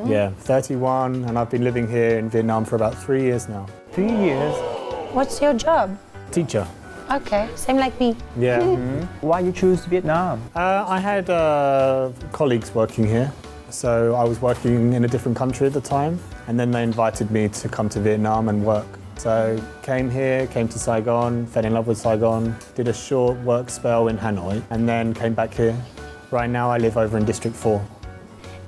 Yeah, 31, and I've been living here in Vietnam for about 3 years now. 3 years. What's your job? Teacher. Okay, same like me. Yeah. Why you choose Vietnam? I had colleagues working here. So I was working in a different country at the time, and then they invited me to come to Vietnam and work. So came here, came to Saigon, fell in love with Saigon, did a short work spell in Hanoi, and then came back here. Right now I live over in District 4.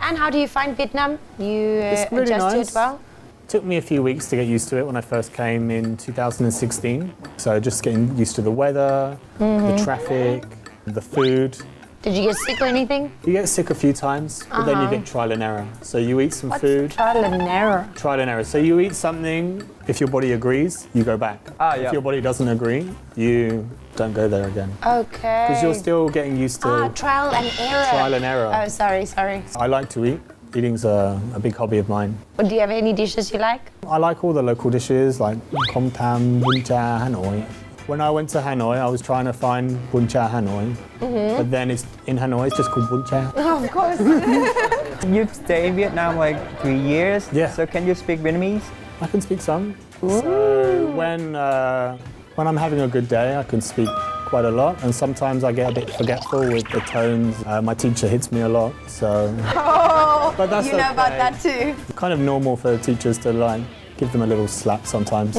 And how do you find Vietnam? You It's really adjust to nice. it well? Took me a few weeks to get used to it when I first came in 2016. So just getting used to the weather, the traffic, the food. Did you get sick or anything? You get sick a few times, but then you get trial and error. So you eat some What's food. trial and error? Trial and error. So you eat something, if your body agrees, you go back. Yeah. If your body doesn't agree, you don't go there again. Okay. Because you're still getting used to trial and error. trial and error. Oh, sorry. I like to eat. Eating's a big hobby of mine. But do you have any dishes you like? I like all the local dishes like com tam, bún chả, Hanoi. When I went to Hanoi, I was trying to find bún chả Hanoi, but then in Hanoi it's just called bún chả. Of course. You stay in Vietnam like 3 years. Yeah. So can you speak Vietnamese? I can speak some. So when I'm having a good day, I can speak quite a lot, and sometimes I get a bit forgetful with the tones. My teacher hits me a lot, so. Oh, But that's you know about okay. that too. Kind of normal for teachers to like give them a little slap sometimes.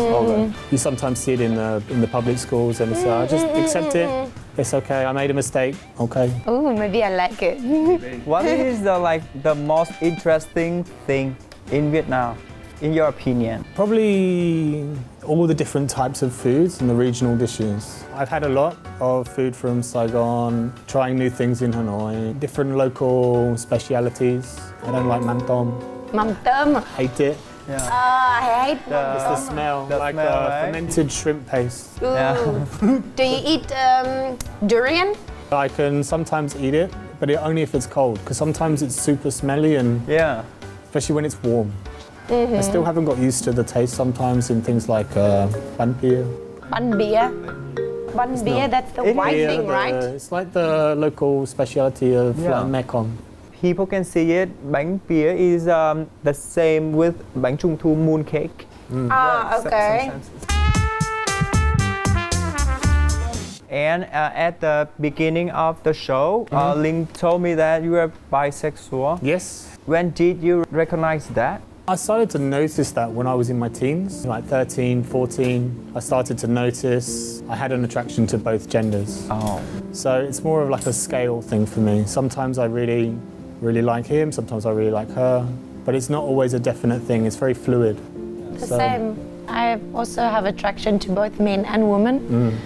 You sometimes see it in the public schools, and so I just accept it. It's okay. I made a mistake. Okay. Ooh, maybe I like it. What is the most interesting thing in Vietnam, in your opinion? Probably all the different types of foods and the regional dishes. I've had a lot of food from Saigon, trying new things in Hanoi, different local specialities. I don't like mắm tôm. Mắm tôm. Hate it. Yeah. I hate It's the smell, the like smell, right? fermented shrimp paste. Ooh. Yeah. Do you eat durian? I can sometimes eat it, but only if it's cold, because sometimes it's super smelly, and Yeah. especially when it's warm. I still haven't got used to the taste sometimes in things like bánh pia. Bánh bia. Bánh bia, that's the white Yeah, thing, right? It's like the local speciality of Yeah. Mekong. People can see it. Bánh pía is the same with bánh trung thu moon cake. Okay. And at the beginning of the show, Linh told me that you are bisexual. Yes. When did you recognize that? I started to notice that when I was in my teens, like 13, 14. I started to notice I had an attraction to both genders. Oh. So it's more of like a scale thing for me. Sometimes I really like him, sometimes I really like her, but it's not always a definite thing. It's very fluid. The same. I also have attraction to both men and women.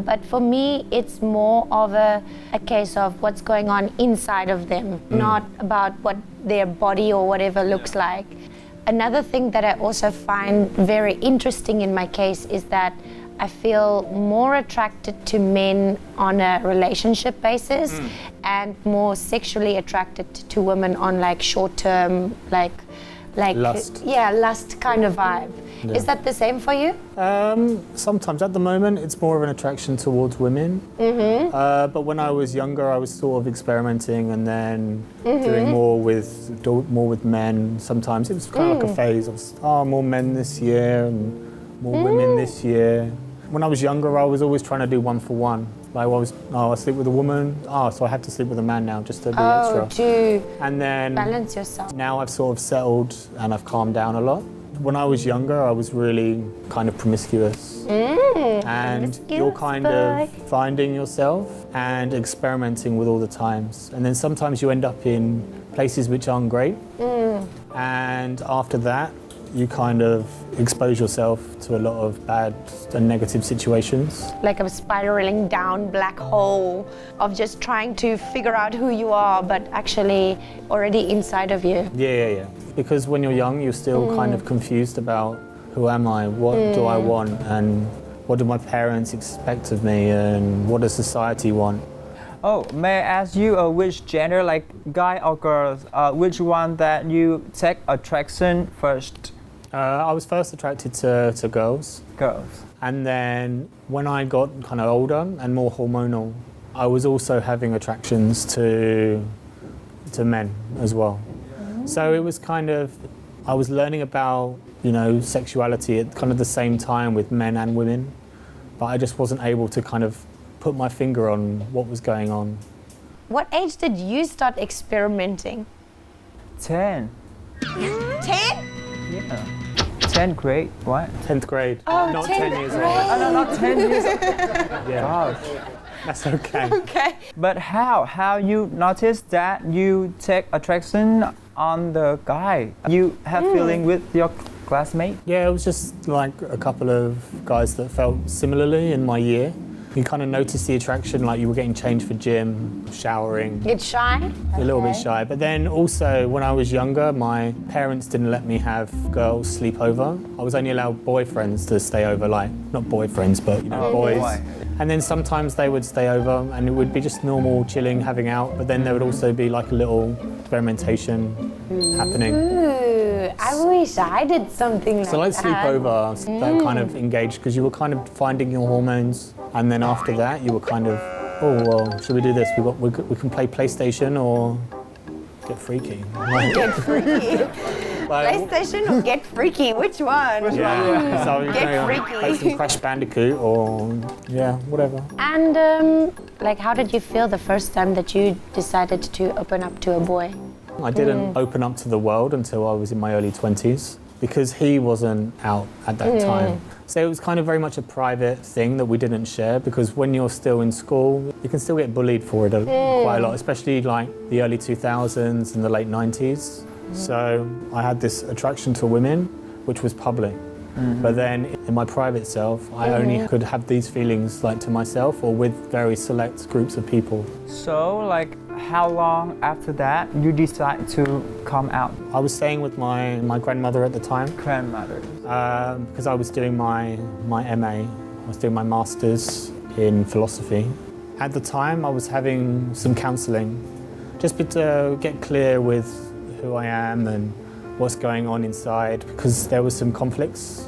But for me, it's more of a case of what's going on inside of them, not about what their body or whatever looks like. Another thing that I also find very interesting in my case is that I feel more attracted to men on a relationship basis and more sexually attracted to women on like short-term, like Lust. Yeah, lust kind of vibe. Yeah. Is that the same for you? Sometimes at the moment it's more of an attraction towards women. But when I was younger, I was sort of experimenting and then doing more with men. Sometimes it was kind of like a phase. I was more men this year and more women this year. When I was younger, I was always trying to do one for one. Like I sleep with a woman. So I have to sleep with a man now just to be extra. To And then balance yourself. now I've sort of settled and I've calmed down a lot. When I was younger, I was really kind of promiscuous. And you're kind of finding yourself and experimenting with all the times. And then sometimes you end up in places which aren't great. And after that, you kind of expose yourself to a lot of bad and negative situations. Like a spiraling down black hole of just trying to figure out who you are, but actually already inside of you. Yeah. Because when you're young, you're still kind of confused about who am I, what do I want, and what do my parents expect of me, and what does society want. Oh, may I ask you which gender, like guy or girls, which one that you take attraction first? I was first attracted to girls. Girls. And then when I got kind of older and more hormonal, I was also having attractions to men as well. So it was kind of, I was learning about, sexuality at kind of the same time with men and women, but I just wasn't able to kind of put my finger on what was going on. What age did you start experimenting? 10. 10? Yeah. 10th grade. What? 10th grade, Oh, not 10th 10 years old. grade. Oh, no, not 10 years old. Yeah, Gosh. that's okay. Okay. But how you noticed that you take attraction on the guy? You have feeling with your classmate? Yeah, it was just like a couple of guys that felt similarly in my year. You kind of noticed the attraction, like you were getting changed for gym, showering. Get shy? A little bit shy. But then also, when I was younger, my parents didn't let me have girls sleep over. I was only allowed boyfriends to stay over, like, not boyfriends, but, boys. Boy. And then sometimes they would stay over and it would be just normal chilling, having out. But then there would also be like a little experimentation happening. Ooh, I wish I did something like So like that. sleepover, that kind of engaged, because you were kind of finding your hormones. And then after that, you were kind of, oh, well, should we do this? We can play PlayStation or get freaky. Get freaky. Like, PlayStation or get freaky? Which one? yeah. So you Get know, freaky. play some Crash Bandicoot or, yeah, whatever. And like, how did you feel the first time that you decided to open up to a boy? I didn't open up to the world until I was in my early 20s because he wasn't out at that time. So it was kind of very much a private thing that we didn't share, because when you're still in school, you can still get bullied for it quite a lot, especially like the early 2000s and the late 90s. So I had this attraction to women, which was public. But then in my private self, I only could have these feelings like to myself or with very select groups of people. So, like, how long after that you decide to come out? I was staying with my grandmother at the time Grandmother. because I was doing my MA. I was doing my master's in philosophy. At the time, I was having some counselling, just to get clear with who I am and what's going on inside, because there was some conflicts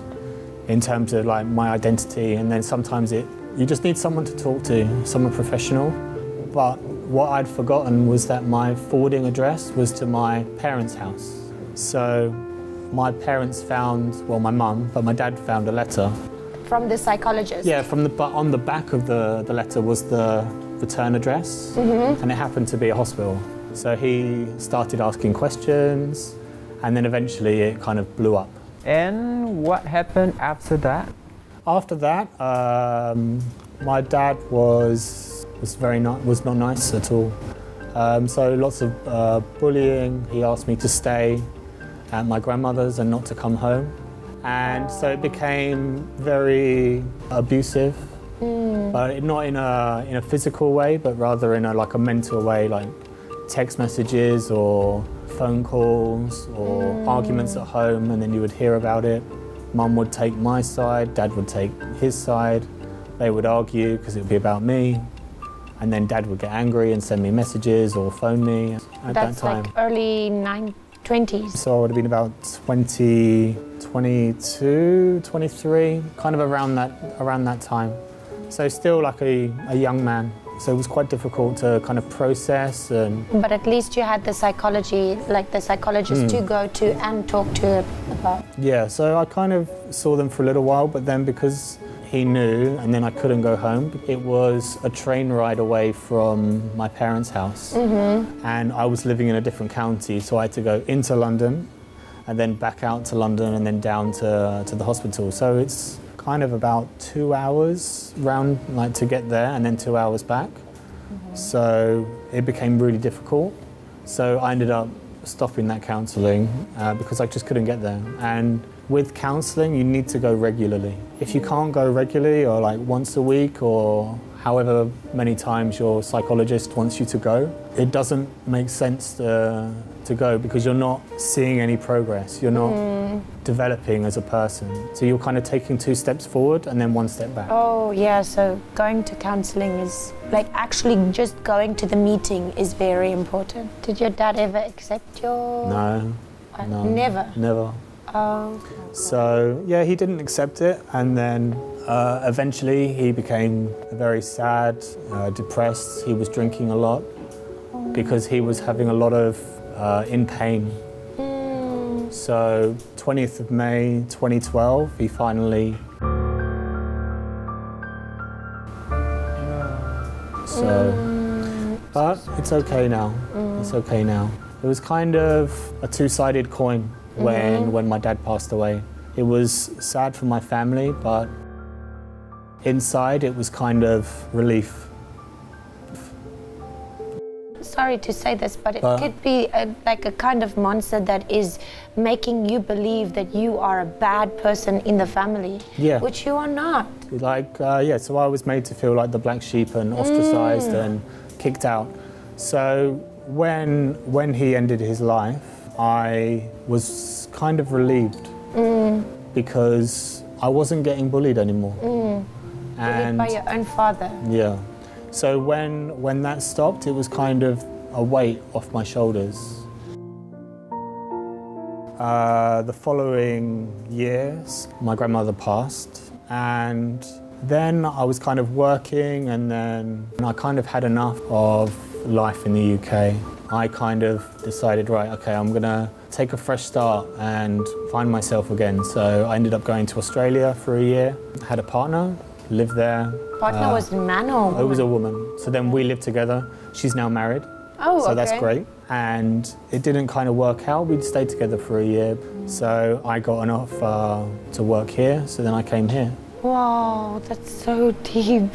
in terms of like my identity, and then sometimes you just need someone to talk to, someone professional. But what I'd forgotten was that my forwarding address was to my parents' house. So my parents found, well, my mum, but my dad found a letter. From the psychologist? Yeah, but on the back of the letter was the return address, and it happened to be a hospital. So he started asking questions, and then eventually it kind of blew up. And what happened after that? After that, my dad was not nice at all. So lots of bullying. He asked me to stay at my grandmother's and not to come home, and so it became very abusive. But not in a physical way, but rather in a mental way, like text messages or phone calls or arguments at home, and then you would hear about it. Mum would take my side, Dad would take his side. They would argue because it would be about me, and then Dad would get angry and send me messages or phone me at that time. Like early 20s. So I would have been about 20, 22, 23, kind of around that time. So still like a young man. So it was quite difficult to kind of process. But at least you had the psychologist to go to and talk to about. Yeah, so I kind of saw them for a little while, but then because he knew and then I couldn't go home, it was a train ride away from my parents' house. And I was living in a different county, so I had to go into London and then back out to London and then down to the hospital. So it's kind of about 2 hours round, like to get there, and then 2 hours back. So it became really difficult. So I ended up stopping that counselling because I just couldn't get there. And with counselling, you need to go regularly. If you can't go regularly, or like once a week, or however many times your psychologist wants you to go, it doesn't make sense to go, because you're not seeing any progress. You're not developing as a person. So you're kind of taking 2 steps forward and then 1 step back. Oh yeah, so going to counselling is like actually just going to the meeting is very important. Did your dad ever accept your... No. Never? Never. Oh. So yeah, he didn't accept it, and then eventually he became very sad, depressed. He was drinking a lot because he was having a lot of in pain So 20th of May 2012, he finally... So, but it's okay now. It's okay now. It was kind of a two-sided coin when my dad passed away. It was sad for my family, but inside it was kind of relief. Sorry to say this, but it could be like a kind of monster that is making you believe that you are a bad person in the family, which you are not. Like, so I was made to feel like the black sheep and ostracized and kicked out. So when he ended his life, I was kind of relieved because I wasn't getting bullied anymore. Bullied by your own father. Yeah. So when that stopped, it was kind of a weight off my shoulders. The following years, my grandmother passed, and then I was kind of working, and then I kind of had enough of life in the UK. I kind of decided, right, okay, I'm gonna take a fresh start and find myself again. So I ended up going to Australia for a year, had a partner, lived there. Partner was a man or woman? It was a woman. So then we lived together. She's now married. Oh, so that's great. And it didn't kind of work out. We stayed together for a year. So I got an offer to work here. So then I came here. Wow, that's so deep.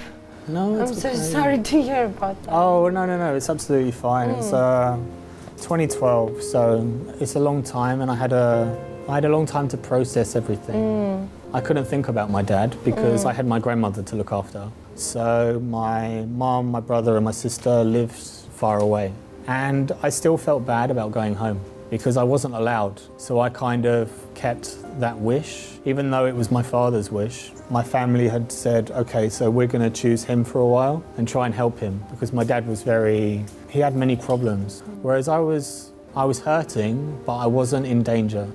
No, it's I'm so sorry to hear about that. Oh, no. It's absolutely fine. It's 2012. So it's a long time. And I had a long time to process everything. I couldn't think about my dad because I had my grandmother to look after. So my mom, my brother and my sister lived far away. And I still felt bad about going home because I wasn't allowed. So I kind of kept that wish, even though it was my father's wish. My family had said, okay, so we're gonna choose him for a while and try and help him because my dad was he had many problems. Whereas I was hurting, but I wasn't in danger.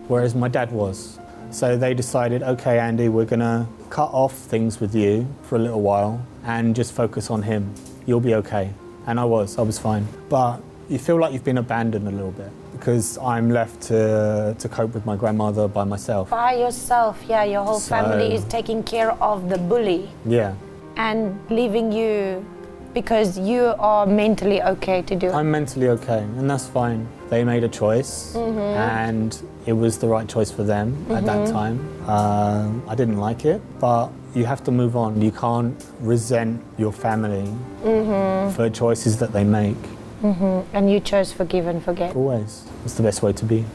Whereas my dad was. So they decided, okay, Andy, we're gonna cut off things with you for a little while and just focus on him. You'll be okay. And I was fine. But you feel like you've been abandoned a little bit because I'm left to cope with my grandmother by myself. By yourself, yeah, your whole family is taking care of the bully. Yeah. And leaving you because you are mentally okay to do it. I'm mentally okay, and that's fine. They made a choice, and it was the right choice for them at that time. I didn't like it, but you have to move on. You can't resent your family for choices that they make. And you chose forgive and forget. Always. It's the best way to be.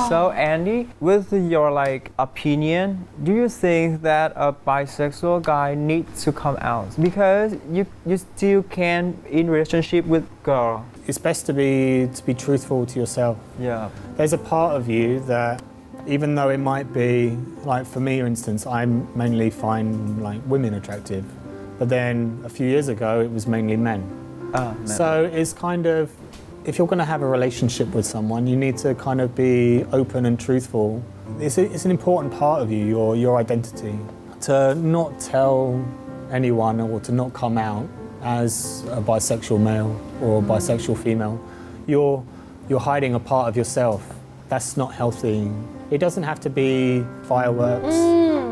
So Andy, with your opinion, do you think that a bisexual guy needs to come out because you still can in relationship with girl? It's best to be truthful to yourself. Yeah. There's a part of you that, even though it might be for me, for instance, I mainly find women attractive, but then a few years ago it was mainly men. So it's kind of, if you're going to have a relationship with someone, you need to kind of be open and truthful. It's an important part of you, your identity. To not tell anyone or to not come out as a bisexual male or a bisexual female, you're hiding a part of yourself. That's not healthy. It doesn't have to be fireworks.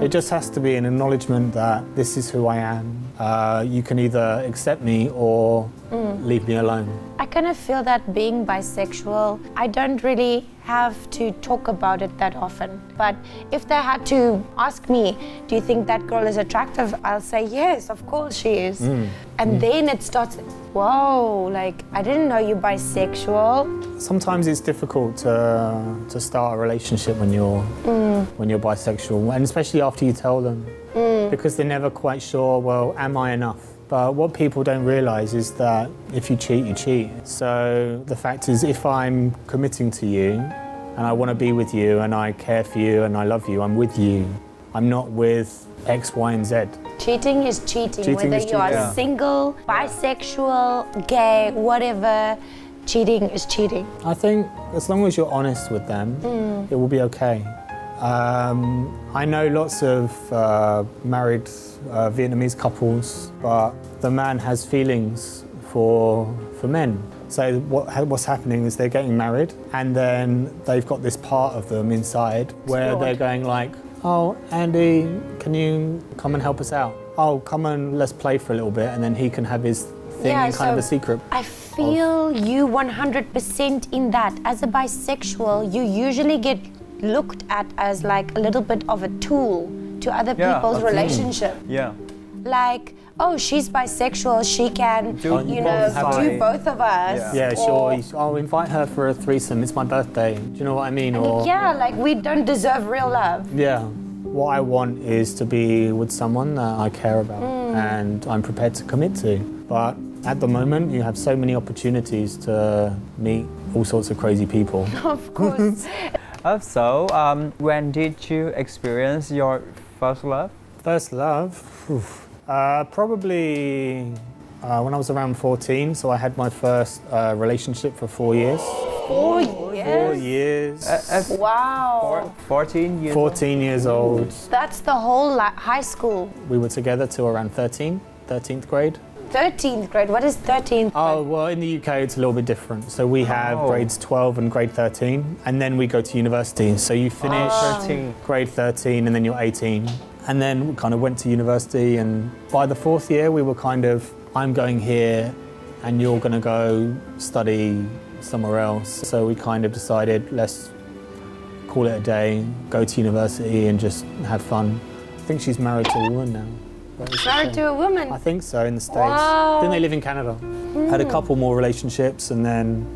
It just has to be an acknowledgement that this is who I am. You can either accept me or leave me alone. I kind of feel that being bisexual, I don't really have to talk about it that often. But if they had to ask me, do you think that girl is attractive? I'll say, yes, of course she is. And then it starts, whoa, I didn't know you're bisexual. Sometimes it's difficult to start a relationship when you're bisexual, and especially after you tell them, because they're never quite sure, well, am I enough? But what people don't realise is that if you cheat, you cheat. So the fact is, if I'm committing to you and I want to be with you and I care for you and I love you, I'm with you. I'm not with X, Y and Z. Cheating is cheating. Whether you are single, bisexual, gay, whatever, cheating is cheating. I think as long as you're honest with them, it will be okay. I know lots of married Vietnamese couples, but the man has feelings for men. So what's happening is they're getting married, and then they've got this part of them inside where they're going like, oh, Andy, can you come and help us out? Oh, come and let's play for a little bit, and then he can have his thing in kind of a secret. I feel you 100% in that. As a bisexual, you usually get looked at as like a little bit of a tool to other people's relationship. Yeah. Like, oh, she's bisexual, she can, do both of us. Yeah, sure. I'll invite her for a threesome. It's my birthday. Do you know what I mean? Like we don't deserve real love. Yeah. What I want is to be with someone that I care about and I'm prepared to commit to. But at the moment, you have so many opportunities to meet all sorts of crazy people. Of course. So, when did you experience your first love? First love? Probably when I was around 14. So I had my first relationship for 4 years. 4 years? 4 years. Wow. 14 years 14 years old. That's the whole high school. We were together till around 13th grade. 13th grade? What is 13th grade? Oh, well, in the UK it's a little bit different. So we have grades 12 and grade 13, and then we go to university. So you finish grade 13 and then you're 18. And then we kind of went to university, and by the 4th year we were kind of, I'm going here and you're going to go study somewhere else. So we kind of decided, let's call it a day, go to university and just have fun. I think she's married to a woman now. Married to a woman? I think so, in the States. Wow. Then they live in Canada. Had a couple more relationships, and then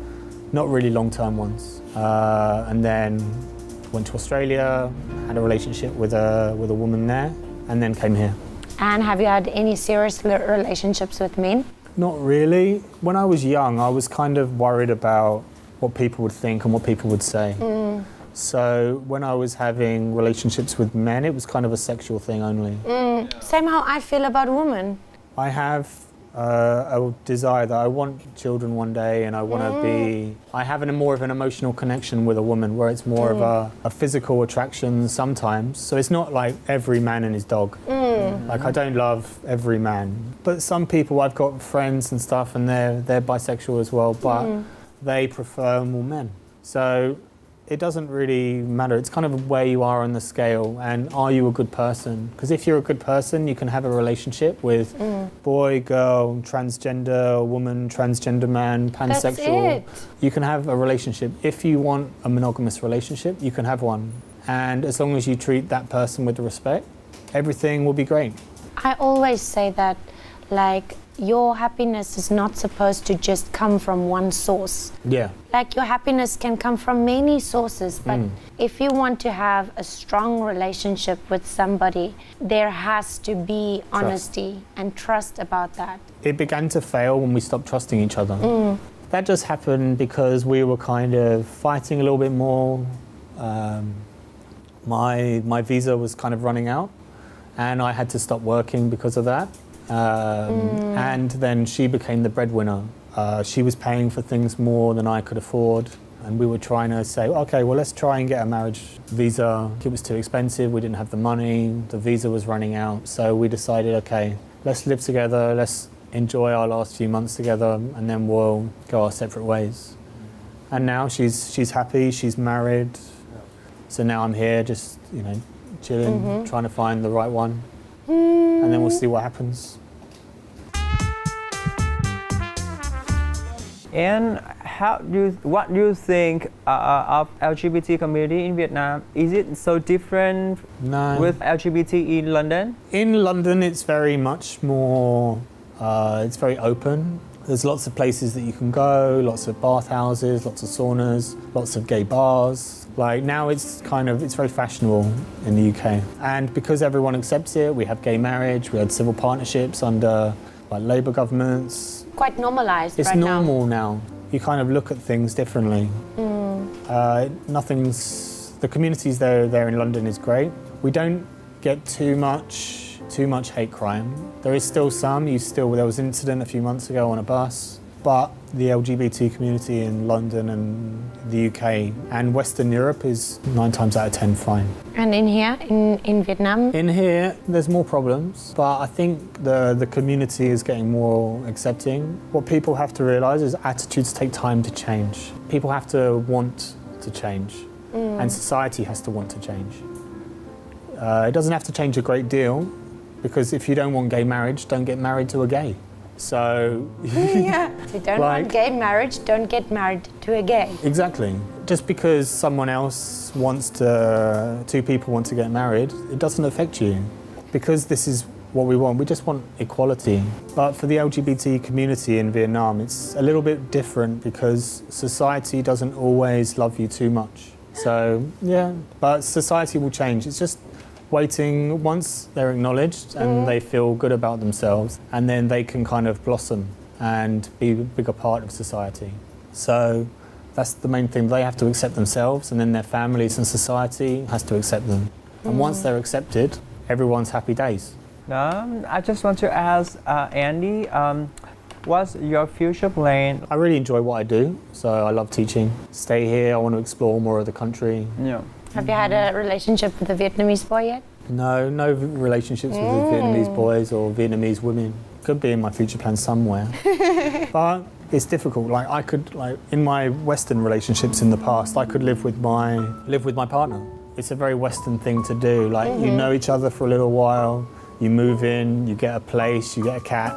not really long-term ones. And then went to Australia, had a relationship with a woman there, and then came here. And have you had any serious relationships with men? Not really. When I was young, I was kind of worried about what people would think and what people would say. So when I was having relationships with men, it was kind of a sexual thing only. Same how I feel about women. I have a desire that I want children one day, and I want to be... I have more of an emotional connection with a woman, where it's more of a physical attraction sometimes. So it's not like every man and his dog. Like, I don't love every man. But some people, I've got friends and stuff, and they're bisexual as well, but they prefer more men. So it doesn't really matter. It's kind of where you are on the scale, and are you a good person? Because if you're a good person, you can have a relationship with boy, girl, transgender woman, transgender man, pansexual. That's it. You can have a relationship. If you want a monogamous relationship, you can have one. And as long as you treat that person with respect, everything will be great. I always say that, like, your happiness is not supposed to just come from one source. Yeah. Like, your happiness can come from many sources, but if you want to have a strong relationship with somebody, there has to be honesty and trust about that. It began to fail when we stopped trusting each other. That just happened because we were kind of fighting a little bit more. My visa was kind of running out, and I had to stop working because of that. And then she became the breadwinner. She was paying for things more than I could afford, and we were trying to say, okay, well, let's try and get a marriage visa. It was too expensive, we didn't have the money, the visa was running out, so we decided, okay, let's live together, let's enjoy our last few months together, and then we'll go our separate ways. And now she's happy, she's married, so now I'm here just, chilling, trying to find the right one, and then we'll see what happens. And what do you think of LGBT community in Vietnam? Is it so different with LGBT in London? In London, it's very much more, it's very open. There's lots of places that you can go, lots of bathhouses, lots of saunas, lots of gay bars. Like, now it's very fashionable in the UK. And because everyone accepts it, we have gay marriage, we had civil partnerships under Labour governments. Quite normalised right now. It's normal now. You kind of look at things differently. The communities there in London is great. We don't get too much hate crime. There is still some. There was an incident a few months ago on a bus. but the LGBT community in London and the UK and Western Europe is 9 times out of 10 fine. And in here, in Vietnam? In here, there's more problems, but I think the community is getting more accepting. What people have to realise is attitudes take time to change. People have to want to change, and society has to want to change. It doesn't have to change a great deal, because if you don't want gay marriage, don't get married to a gay. So, Yeah. If you don't want gay marriage, don't get married to a gay. Exactly. Just because someone else two people want to get married, it doesn't affect you. Because this is what we want. We just want equality. But for the LGBT community in Vietnam, it's a little bit different because society doesn't always love you too much. So, yeah, but society will change. It's just waiting once they're acknowledged and they feel good about themselves, and then they can kind of blossom and be a bigger part of society. So that's the main thing. They have to accept themselves, and then their families and society has to accept them. And once they're accepted, everyone's happy days. I just want to ask Andy, what's your future plan? I really enjoy what I do, so I love teaching. Stay here, I want to explore more of the country. Yeah. Have you had a relationship with a Vietnamese boy yet? No relationships with the Vietnamese boys or Vietnamese women. Could be in my future plans somewhere. But it's difficult. In my Western relationships in the past, I could live with my partner. It's a very Western thing to do. You know each other for a little while, you move in, you get a place, you get a cat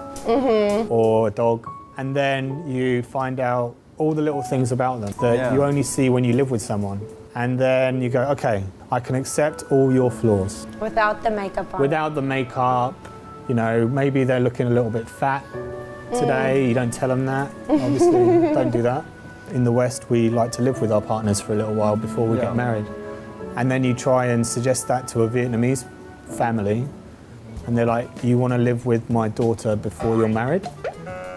or a dog, and then you find out all the little things about them that you only see when you live with someone. And then you go, okay, I can accept all your flaws. Without the makeup on. Without the makeup, maybe they're looking a little bit fat today. You don't tell them that, obviously, don't do that. In the West, we like to live with our partners for a little while before we get married. And then you try and suggest that to a Vietnamese family, and they're like, you want to live with my daughter before you're married?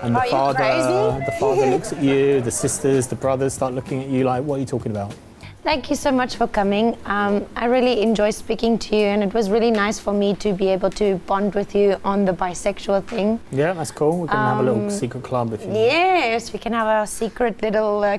And the father looks at you, the sisters, the brothers start looking at you like, what are you talking about? Thank you so much for coming. I really enjoyed speaking to you, and it was really nice for me to be able to bond with you on the bisexual thing. Yeah, that's cool. We can have a little secret club if you want. Yes, we can have a secret little